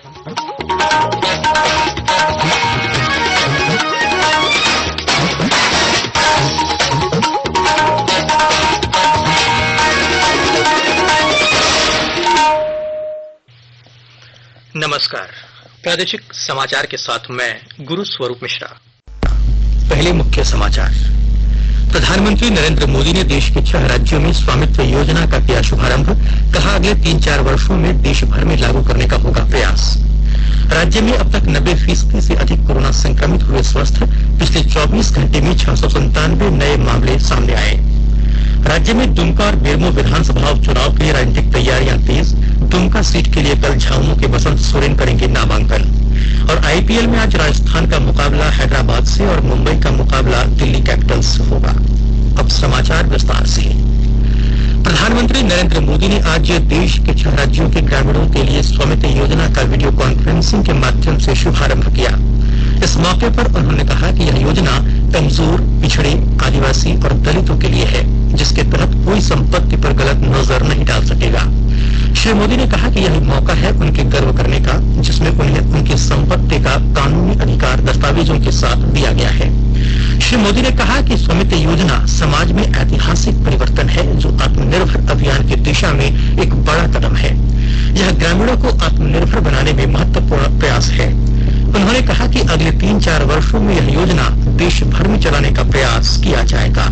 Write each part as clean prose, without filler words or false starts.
नमस्कार, प्रादेशिक समाचार के साथ मैं गुरु स्वरूप मिश्रा। पहले मुख्य समाचार। प्रधानमंत्री नरेंद्र मोदी ने देश के 6 राज्यों में स्वामित्व योजना का किया शुभारंभ। कहा, अगले 3-4 वर्षों में देश भर में लागू करने का होगा प्रयास। राज्य में अब तक 90% से अधिक कोरोना संक्रमित हुए स्वस्थ। पिछले 24 घंटे में 697 नए मामले सामने आए। राज्य में दुमका और बेरमो विधानसभा उपचुनाव के लिए राजनीतिक तैयारियां तेज। दुमका सीट के लिए कल झामुमो के बसंत सोरेन करेंगे नामांकन। और आईपीएल में आज राजस्थान का मुकाबला हैदराबाद से और मुंबई का मुकाबला दिल्ली कैपिटल्स से होगा। अब समाचार विस्तार से। प्रधानमंत्री नरेंद्र मोदी ने आज देश के 6 राज्यों के ग्रामीणों के लिए स्वामित्व योजना का वीडियो कॉन्फ्रेंसिंग के माध्यम से शुभारंभ किया। इस मौके पर उन्होंने कहा कि यह योजना कमजोर, पिछड़े, आदिवासी और दलितों के लिए है, जिसके तहत कोई संपत्ति पर गलत नजर नहीं डाल सकेगा। श्री मोदी ने कहा कि यह मौका है उनके गर्व करने का, जिसमें उन्हें उनकी संपत्ति का कानूनी अधिकार दस्तावेजों के साथ दिया गया है। श्री मोदी ने कहा कि स्वामित्व योजना समाज में ऐतिहासिक परिवर्तन है, जो आत्मनिर्भर अभियान की दिशा में एक बड़ा कदम है। यह ग्रामीणों को आत्मनिर्भर बनाने में महत्वपूर्ण प्रयास है। उन्होंने कहा कि अगले 3-4 वर्षों में यह योजना देश भर में चलाने का प्रयास किया जाएगा।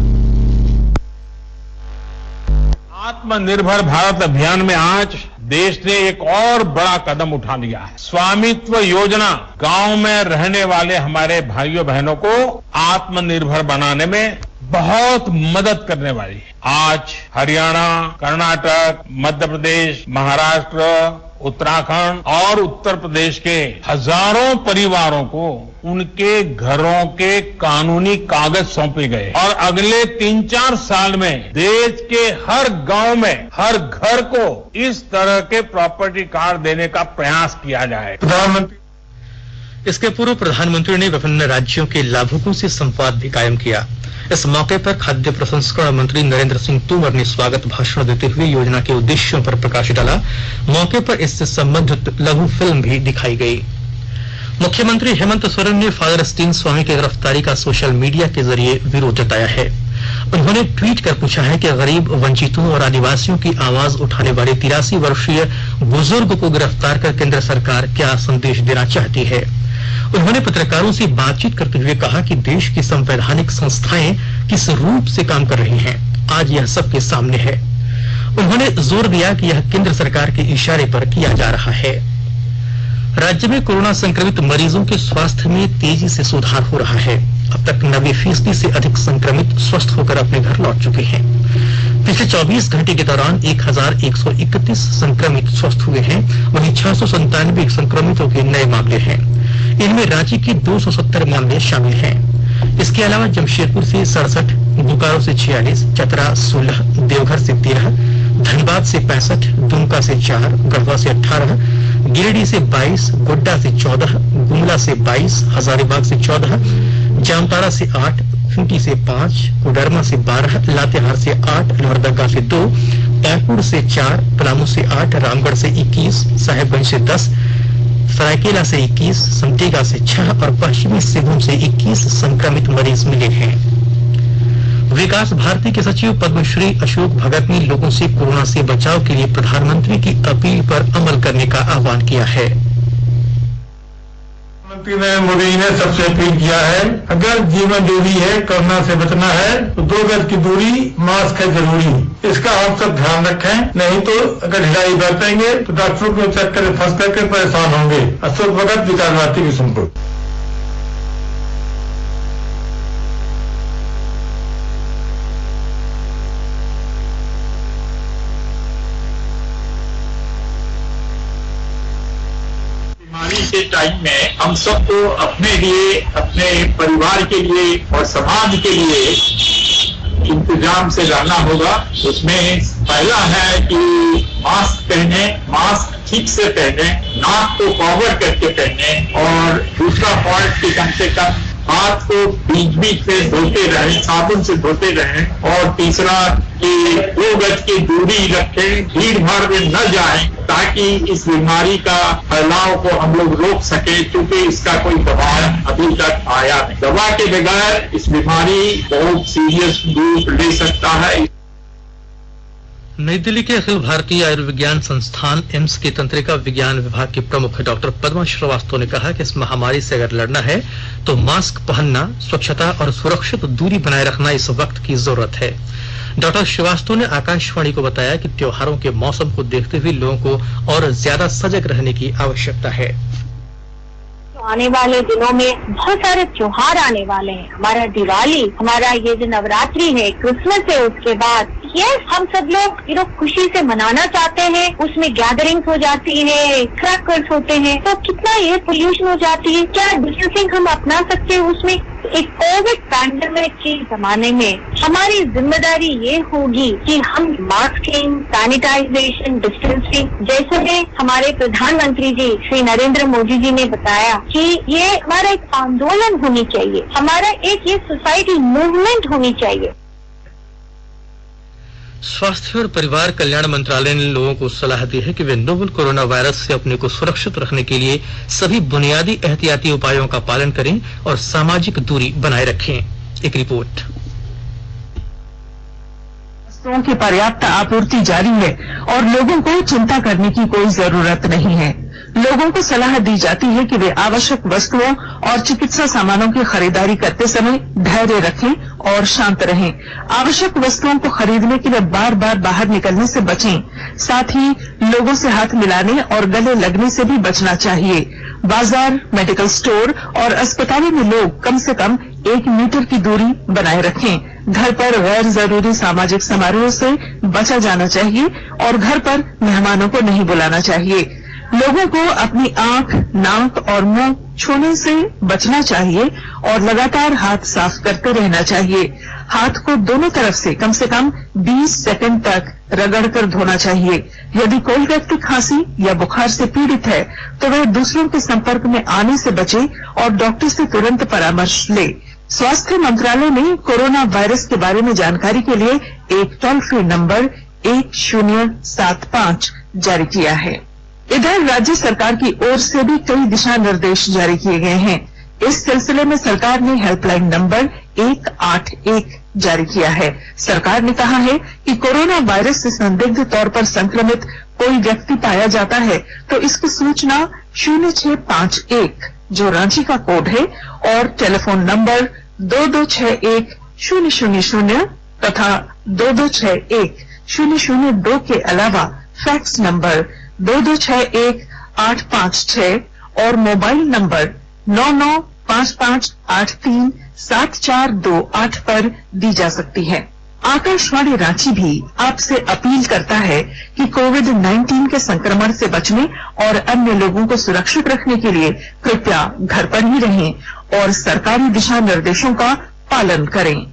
आत्मनिर्भर भारत अभियान में आज देश ने एक और बड़ा कदम उठा लिया है। स्वामित्व योजना गांव में रहने वाले हमारे भाइयों बहनों को आत्मनिर्भर बनाने में बहुत मदद करने वाली है। आज हरियाणा, कर्नाटक, मध्य प्रदेश, महाराष्ट्र, उत्तराखंड और उत्तर प्रदेश के हजारों परिवारों को उनके घरों के कानूनी कागज सौंपे गए और अगले 3-4 साल में देश के हर गांव में हर घर को इस तरह के प्रॉपर्टी कार्ड देने का प्रयास किया जाए। इसके पूर्व प्रधानमंत्री ने विभिन्न राज्यों के लाभुकों से संवाद भी कायम किया। इस मौके पर खाद्य प्रसंस्करण मंत्री नरेंद्र सिंह तोमर ने स्वागत भाषण देते हुए योजना के उद्देश्यों पर प्रकाश डाला। मौके पर इससे संबंधित लघु फिल्म भी दिखाई गई। मुख्यमंत्री हेमंत सोरेन ने फादर स्टीन स्वामी की गिरफ्तारी का सोशल मीडिया के जरिए विरोध जताया है। उन्होंने ट्वीट कर पूछा है कि गरीब, वंचितों और आदिवासियों की आवाज उठाने वाले 83 वर्षीय बुजुर्ग को गिरफ्तार कर केंद्र सरकार क्या संदेश देना चाहती है। उन्होंने पत्रकारों से बातचीत करते हुए कहा कि देश की संवैधानिक संस्थाएं किस रूप से काम कर रही हैं, आज यह सबके सामने है। उन्होंने जोर दिया कि यह केंद्र सरकार के इशारे पर किया जा रहा है। राज्य में कोरोना संक्रमित मरीजों के स्वास्थ्य में तेजी से सुधार हो रहा है। अब तक 90% से अधिक संक्रमित स्वस्थ होकर अपने घर लौट चुके हैं। पिछले 24 घंटे के दौरान 1131 संक्रमित स्वस्थ हुए हैं। वहीं 697 संक्रमितों के नए मामले हैं। इनमें रांची के 270 मामले शामिल हैं। इसके अलावा जमशेदपुर से 67, बोकारो से 46, चतरा 16, देवघर से 13, धनबाद से 65, दुमका से 4, गढ़वा से 18, गिरिडीह से 22, गोड्डा से 14, गुमला से 22, हजारीबाग से 14, जामताड़ा से 8, खूंटी से 5, कोडरमा से 12, लातेहार से 8, लोहरदगा से 2, पाकुड़ से 4, पलामू से 8, रामगढ़ से 21, साहेबगंज से 10, सरायकेला से 21, समतेगा से 6 और पश्चिमी सिंहभूम से 21 संक्रमित मरीज मिले हैं। विकास भारती के सचिव पद्मश्री अशोक भगत ने लोगों से कोरोना से बचाव के लिए प्रधानमंत्री की अपील पर अमल करने का आह्वान किया है। प्रधानमंत्री नरेंद्र मोदी ने सबसे अपील किया है, अगर जीवन दूरी है, कोरोना से बचना है तो 2 गज की दूरी, मास्क है जरूरी। इसका हम सब ध्यान रखें, नहीं तो अगर ढिलाई बरतेंगे तो डॉक्टरों को चक्कर फंस करके परेशान होंगे। अशोक भगत, विकास भारती की संपर्क। के टाइम में हम सबको अपने लिए, अपने परिवार के लिए और समाज के लिए इंतजाम से रहना होगा। उसमें पहला है कि मास्क पहने, मास्क ठीक से पहने, नाक को कवर करके पहने और दूसरा पॉइंट कि कम से कम हाथ को बीच में धोते रहें, साबुन से धोते रहें और तीसरा कि 2 गज की दूरी रखें, भीड़ भाड़ में न जाएं ताकि इस बीमारी का फैलाव को हम लोग रोक सके, क्योंकि इसका कोई दवा अभी तक आया नहीं। दवा के बगैर इस बीमारी बहुत सीरियस रूप ले सकता है। नई दिल्ली के अखिल भारतीय आयुर्विज्ञान संस्थान एम्स के तंत्रिका विज्ञान विभाग की प्रमुख डॉक्टर पद्मा श्रीवास्तव ने कहा कि इस महामारी से अगर लड़ना है तो मास्क पहनना, स्वच्छता और सुरक्षित दूरी बनाए रखना इस वक्त की जरूरत है। डॉक्टर श्रीवास्तव ने आकाशवाणी को बताया कि त्योहारों के मौसम को देखते हुए लोगों को और ज्यादा सजग रहने की आवश्यकता है। आने वाले दिनों में बहुत सारे त्योहार आने वाले हैं। हमारा दिवाली, हमारा ये जो नवरात्रि है, क्रिसमस है, उसके बाद ये हम सब लोग खुशी से मनाना चाहते हैं। उसमें गैदरिंग्स हो जाती है, क्रैकर्स होते हैं, तो कितना एयर पोल्यूशन हो जाती है। क्या डिस्टेंसिंग हम अपना सकते हैं उसमें? एक कोविड पैंडेमिक के जमाने में हमारी जिम्मेदारी ये होगी कि हम मास्किंग, सैनिटाइजेशन, डिस्टेंसिंग, जैसे में हमारे प्रधानमंत्री जी श्री नरेंद्र मोदी जी ने बताया कि ये हमारा एक आंदोलन होनी चाहिए, हमारा एक ये सोसाइटी मूवमेंट होनी चाहिए। स्वास्थ्य और परिवार कल्याण मंत्रालय ने लोगों को सलाह दी है कि वे नोवल कोरोना वायरस से अपने को सुरक्षित रखने के लिए सभी बुनियादी एहतियाती उपायों का पालन करें और सामाजिक दूरी बनाए रखें। एक रिपोर्ट। वस्तुओं की पर्याप्त आपूर्ति जारी है और लोगों को चिंता करने की कोई जरूरत नहीं है। लोगों को सलाह दी जाती है कि वे आवश्यक वस्तुओं और चिकित्सा सामानों की खरीदारी करते समय धैर्य रखें और शांत रहें। आवश्यक वस्तुओं को खरीदने के लिए बार बार बाहर निकलने से बचें। साथ ही लोगों से हाथ मिलाने और गले लगने से भी बचना चाहिए। बाजार, मेडिकल स्टोर और अस्पतालों में लोग कम से कम 1 मीटर की दूरी बनाए रखें। घर पर गैर जरूरी सामाजिक समारोह से बचा जाना चाहिए और घर पर मेहमानों को नहीं बुलाना चाहिए। लोगों को अपनी आंख, नाक और मुंह छूने से बचना चाहिए और लगातार हाथ साफ करते रहना चाहिए। हाथ को दोनों तरफ से कम 20 सेकंड तक रगड़कर धोना चाहिए। यदि कोई व्यक्ति खांसी या बुखार से पीड़ित है तो वह दूसरों के संपर्क में आने से बचे और डॉक्टर से तुरंत परामर्श ले। स्वास्थ्य मंत्रालय ने कोरोना वायरस के बारे में जानकारी के लिए एक टोल फ्री नंबर 1075 जारी किया है। इधर राज्य सरकार की ओर से भी कई दिशा निर्देश जारी किए गए हैं। इस सिलसिले में सरकार ने हेल्पलाइन नंबर 181 जारी किया है। सरकार ने कहा है कि कोरोना वायरस से संदिग्ध तौर पर संक्रमित कोई व्यक्ति पाया जाता है तो इसकी सूचना 0651 जो रांची का कोड है और टेलीफोन नंबर 2261-000 तथा 2261-002 के अलावा फैक्स नंबर 2261-856 और मोबाइल नंबर 9955837428 पर दी जा सकती है। आकाशवाणी रांची भी आपसे अपील करता है कि कोविड-19 के संक्रमण से बचने और अन्य लोगों को सुरक्षित रखने के लिए कृपया घर पर ही रहें और सरकारी दिशा निर्देशों का पालन करें।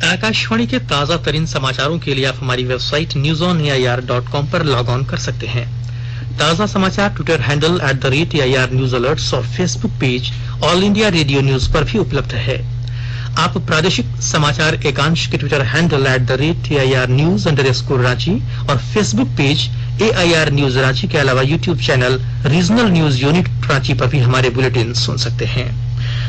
आकाशवाणी के ताजा तरीन समाचारों के लिए आप हमारी वेबसाइट newsonair.com पर लॉग ऑन कर सकते हैं। ताजा समाचार Twitter handle @AIR news alerts और Facebook page All India Radio news पर भी उपलब्ध है। आप प्रादेशिक समाचार एकांश के ट्विटर हैंडल @AIR news_रांची और Facebook page AIR news Ranchi के अलावा YouTube channel regional news unit Ranchi पर भी हमारे बुलेटिन सुन सकते हैं।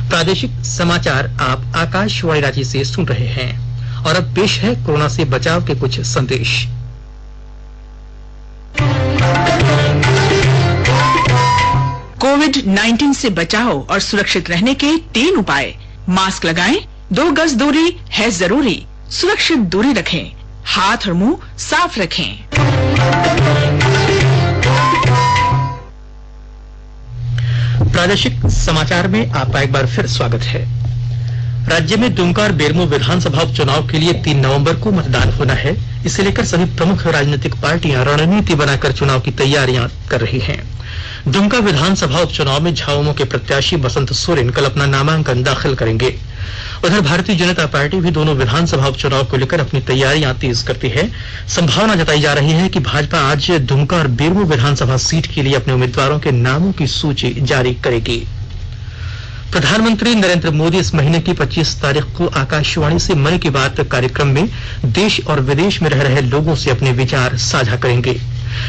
प्रादेशिक समाचार आप आकाशवाणी रांची से सुन रहे हैं और अब पेश है कोरोना से बचाव के कुछ संदेश। कोविड-19 से बचाव और सुरक्षित रहने के 3 उपाय। मास्क लगाएं, 2 गज दूरी है जरूरी, सुरक्षित दूरी रखें, हाथ और मुंह साफ रखें। प्रादेशिक समाचार में आपका एक बार फिर स्वागत है। राज्य में दुमका और बेरमो विधानसभा उपचुनाव के लिए 3 नवंबर को मतदान होना है। इसे लेकर सभी प्रमुख राजनीतिक पार्टियां रणनीति बनाकर चुनाव की तैयारियां कर रही हैं। दुमका विधानसभा उपचुनाव में झामुमो के प्रत्याशी बसंत सोरेन कल अपना नामांकन दाखिल करेंगे। उधर भारतीय जनता पार्टी भी दोनों विधानसभा उपचुनाव को लेकर अपनी तैयारियां तेज करती है। संभावना जताई जा रही है कि भाजपा आज दुमका और बेरमो विधानसभा सीट के लिए अपने उम्मीदवारों के नामों की सूची जारी करेगी। प्रधानमंत्री नरेंद्र मोदी इस महीने की 25 तारीख को आकाशवाणी से मन की बात कार्यक्रम में देश और विदेश में रह रहे लोगों से अपने विचार साझा करेंगे।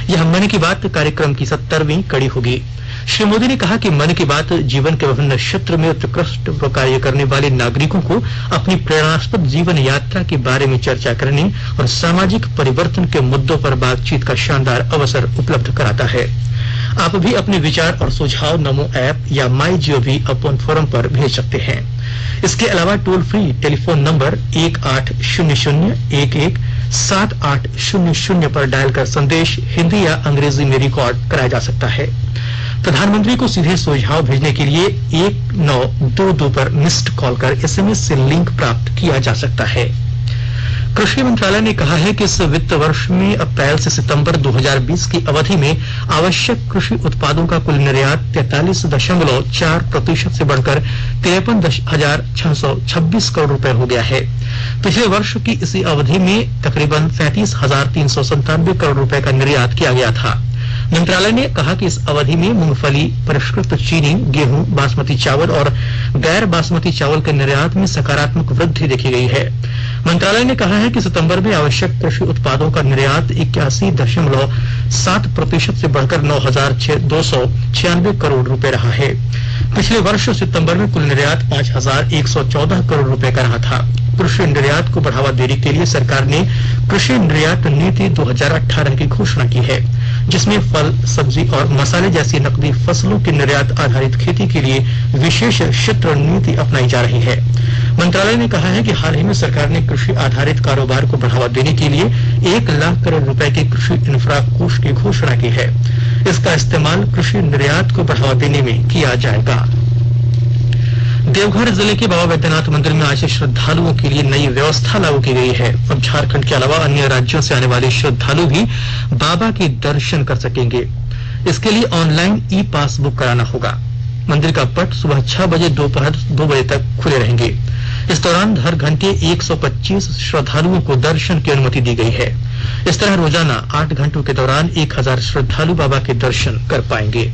यह मन की बात कार्यक्रम की 70वीं कड़ी होगी। श्री मोदी ने कहा कि मन की बात जीवन के विभिन्न क्षेत्र में उत्कृष्ट कार्य करने वाले नागरिकों को अपनी प्रेरणास्पद जीवन यात्रा के बारे में चर्चा करने और सामाजिक परिवर्तन के मुद्दों पर बातचीत का शानदार अवसर उपलब्ध कराता है। आप भी अपने विचार और सुझाव नमो ऐप या माई जीओवी ओपन फोरम पर भेज सकते हैं। इसके अलावा टोल फ्री टेलीफोन नंबर 1800-11-7800 पर डायल कर संदेश हिंदी या अंग्रेजी में रिकॉर्ड कराया जा सकता है। प्रधानमंत्री को सीधे सुझाव भेजने के लिए 1922 पर मिस्ड कॉल कर एसएमएस से लिंक प्राप्त किया जा सकता है। कृषि मंत्रालय ने कहा है कि इस वित्त वर्ष में अप्रैल से सितंबर 2020 की अवधि में आवश्यक कृषि उत्पादों का कुल निर्यात 43.4% से बढ़कर 53,626 करोड़ रुपए हो गया है। पिछले वर्ष की इसी अवधि में तकरीबन 37,397 करोड़ रुपए का निर्यात किया गया था। मंत्रालय ने कहा कि इस अवधि में मूंगफली, परिष्कृत चीनी, गेहूं, बासमती चावल और गैर बासमती चावल के निर्यात में सकारात्मक वृद्धि देखी गई है। मंत्रालय ने कहा है कि सितंबर में आवश्यक कृषि उत्पादों का निर्यात 81.7% से बढ़कर 9,296 करोड़ रुपए रहा है। पिछले वर्ष सितंबर में कुल निर्यात 5,114 करोड़ रुपए का रहा था। कृषि निर्यात को बढ़ावा देने के लिए सरकार ने कृषि निर्यात नीति 2018 की घोषणा की है, जिसमें फल, सब्जी और मसाले जैसी नकदी फसलों की निर्यात आधारित खेती के लिए विशेष क्षेत्र नीति अपनाई जा रही है। मंत्रालय ने कहा है कि हाल ही में सरकार ने कृषि आधारित कारोबार को बढ़ावा देने के लिए 1 लाख करोड़ रुपए के कृषि इंफ्रा कोष की घोषणा की है। इसका इस्तेमाल कृषि निर्यात को बढ़ावा देने में किया जाएगा। देवघर जिले के बाबा बैद्यनाथ मंदिर में आज श्रद्धालुओं के लिए नई व्यवस्था लागू की गई है। अब झारखंड के अलावा अन्य राज्यों से आने वाले श्रद्धालु भी बाबा के दर्शन कर सकेंगे। इसके लिए ऑनलाइन ई पास बुक कराना होगा। मंदिर का पट सुबह 6 बजे दोपहर 2 बजे तक खुले रहेंगे। इस दौरान हर घंटे 125 श्रद्धालुओं को दर्शन की अनुमति दी गई है। इस तरह रोजाना 8 घंटों के दौरान 1000 श्रद्धालु बाबा के दर्शन कर पाएंगे।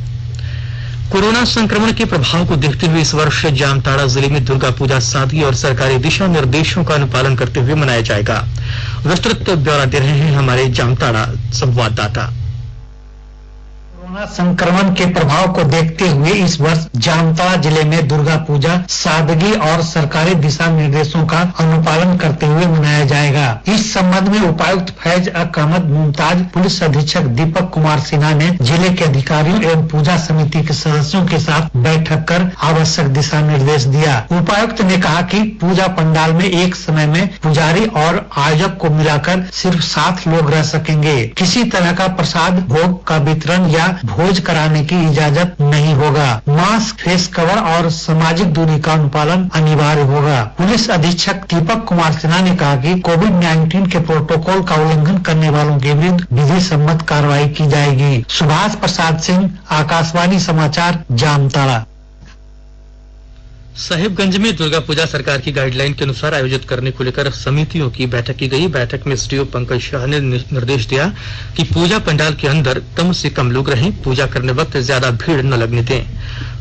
कोरोना संक्रमण के प्रभाव को देखते हुए इस वर्ष जामताड़ा जिले में दुर्गा पूजा सादगी और सरकारी दिशा निर्देशों का अनुपालन करते हुए मनाया जाएगा। विस्तृत ब्यौरा दे रहे हैं हमारे जामताड़ा संवाददाता। कोरोना संक्रमण के प्रभाव को देखते हुए इस वर्ष जामताड़ा जिले में दुर्गा पूजा सादगी और सरकारी दिशा निर्देशों का अनुपालन करते हुए मनाया जाएगा। इस संबंध में उपायुक्त फैज अहमद मुमताज, पुलिस अधीक्षक दीपक कुमार सिन्हा ने जिले के अधिकारियों एवं पूजा समिति के सदस्यों के साथ बैठक कर आवश्यक दिशा निर्देश दिया। उपायुक्त ने कहा कि पूजा पंडाल में एक समय में पुजारी और आयोजक को मिलाकर सिर्फ 7 लोग रह सकेंगे। किसी तरह का प्रसाद भोग का वितरण या भोज कराने की इजाजत नहीं होगा। मास्क, फेस कवर और सामाजिक दूरी का अनुपालन अनिवार्य होगा। पुलिस अधीक्षक दीपक कुमार सिन्हा ने कहा कि कोविड-19 के प्रोटोकॉल का उल्लंघन करने वालों के विरुद्ध विधि सम्मत कार्रवाई की जाएगी। सुभाष प्रसाद सिंह, आकाशवाणी समाचार, जामताड़ा। साहिबगंज में दुर्गा पूजा सरकार की गाइडलाइन के अनुसार आयोजित करने को लेकर समितियों की बैठक की गई। बैठक में एसडीओ पंकज शाह ने निर्देश दिया कि पूजा पंडाल के अंदर कम से कम लोग रहें, पूजा करने वक्त ज्यादा भीड़ न लगने दें,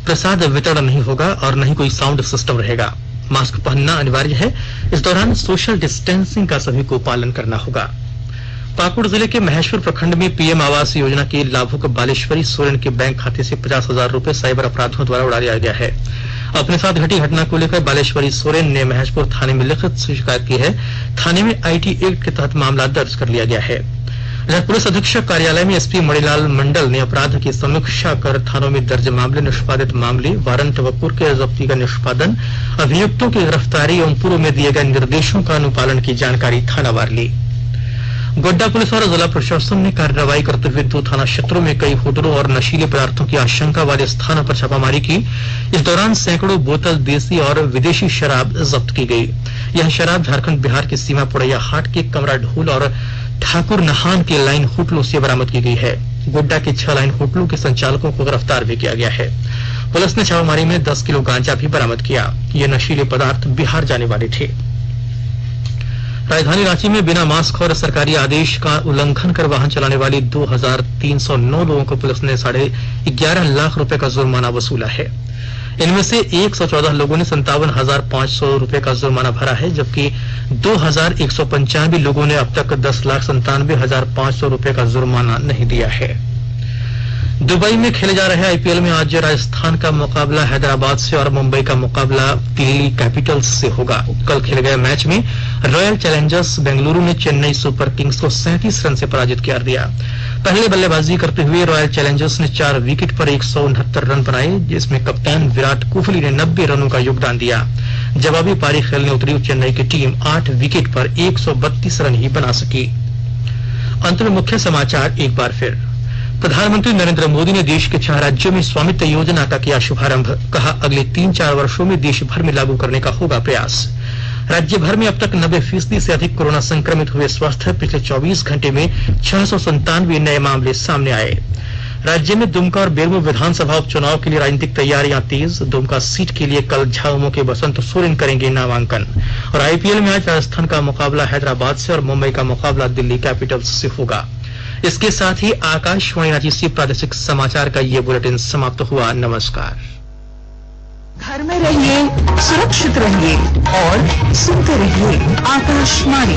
प्रसाद वितरण नहीं होगा और न ही कोई साउंड सिस्टम रहेगा। मास्क पहनना अनिवार्य है। इस दौरान सोशल डिस्टेंसिंग का सभी को पालन करना होगा। पाकुड़ जिले के महेश्वर प्रखंड में पीएम आवास योजना के लाभुक बालेश्वरी सोरेन के बैंक खाते से 50,000 रुपए साइबर अपराधियों द्वारा उड़ा लिया गया है। अपने साथ घटी घटना को लेकर बालेश्वरी सोरेन ने महेशपुर थाने में लिखित शिकायत की है। थाने में आईटी एक्ट के तहत मामला दर्ज कर लिया गया है। पुलिस अधीक्षक कार्यालय में एसपी मणिलाल मंडल ने अपराध की समीक्षा कर थानों में दर्ज मामले, निष्पादित मामले, वारंट व कुर्क के जब्ती का निष्पादन, अभियुक्तों की गिरफ्तारी एवं पूर्व में दिए गए निर्देशों का अनुपालन की जानकारी थानावार ली। गोड्डा पुलिस और जिला प्रशासन ने कार्रवाई करते हुए 2 थाना क्षेत्रों में कई होटलों और नशीले पदार्थों की आशंका वाले स्थानों पर छापामारी की। इस दौरान सैकड़ों बोतल देसी और विदेशी शराब जब्त की गई। यह शराब झारखंड बिहार की सीमा पुड़ैया हाट के कमरा ढोल और ठाकुर नहान के लाइन होटलों से बरामद की गई है। गोड्डा के 6 लाइन होटलों के संचालकों को गिरफ्तार भी किया गया है। पुलिस ने छापामारी में 10 किलो गांजा भी बरामद किया। ये नशीले पदार्थ बिहार जाने वाले थे। राजधानी रांची में बिना मास्क और सरकारी आदेश का उल्लंघन कर वाहन चलाने वाली 2309 लोगों को पुलिस ने 11.5 लाख रुपए का जुर्माना वसूला है। इनमें से 114 लोगों ने 57,500 रुपए का जुर्माना भरा है, जबकि 2,195 लोगों ने अब तक 10,97,500 रुपए का जुर्माना नहीं दिया है। दुबई में खेले जा रहे आईपीएल में आज राजस्थान का मुकाबला हैदराबाद से और मुंबई का मुकाबला दिल्ली कैपिटल्स से होगा। कल खेले गए मैच में रॉयल चैलेंजर्स बेंगलुरु ने चेन्नई सुपर किंग्स को 37 रन से पराजित कर दिया। पहले बल्लेबाजी करते हुए रॉयल चैलेंजर्स ने 4 विकेट पर 169 रन बनाए, जिसमें कप्तान विराट कोहली ने 90 रनों का योगदान दिया। जवाबी पारी खेलने उतरी चेन्नई की टीम 8 विकेट पर 132 रन ही बना सकी। अंत में मुख्य समाचार एक बार फिर। प्रधानमंत्री नरेंद्र मोदी ने देश के 6 राज्यों में स्वामित्व योजना का किया शुभारंभ। कहा, अगले 3-4 वर्षों में देश भर में लागू करने का होगा प्रयास। राज्य भर में अब तक 90% से अधिक कोरोना संक्रमित हुए स्वस्थ। पिछले 24 घंटे में 697 नए मामले सामने आए। राज्य में दुमका और बेरमो विधानसभा उपचुनाव के लिए राजनीतिक तैयारियां तेज। दुमका सीट के लिए कल झामुमो के बसंत सोरेन करेंगे नामांकन। और आईपीएल में आज राजस्थान का मुकाबला हैदराबाद से और मुंबई का मुकाबला दिल्ली कैपिटल्स से होगा। इसके साथ ही आकाशवाणी रांची से प्रादेशिक समाचार का ये बुलेटिन समाप्त हुआ। नमस्कार। घर में रहिए, सुरक्षित रहिए और सुनते रहिए आकाशवाणी।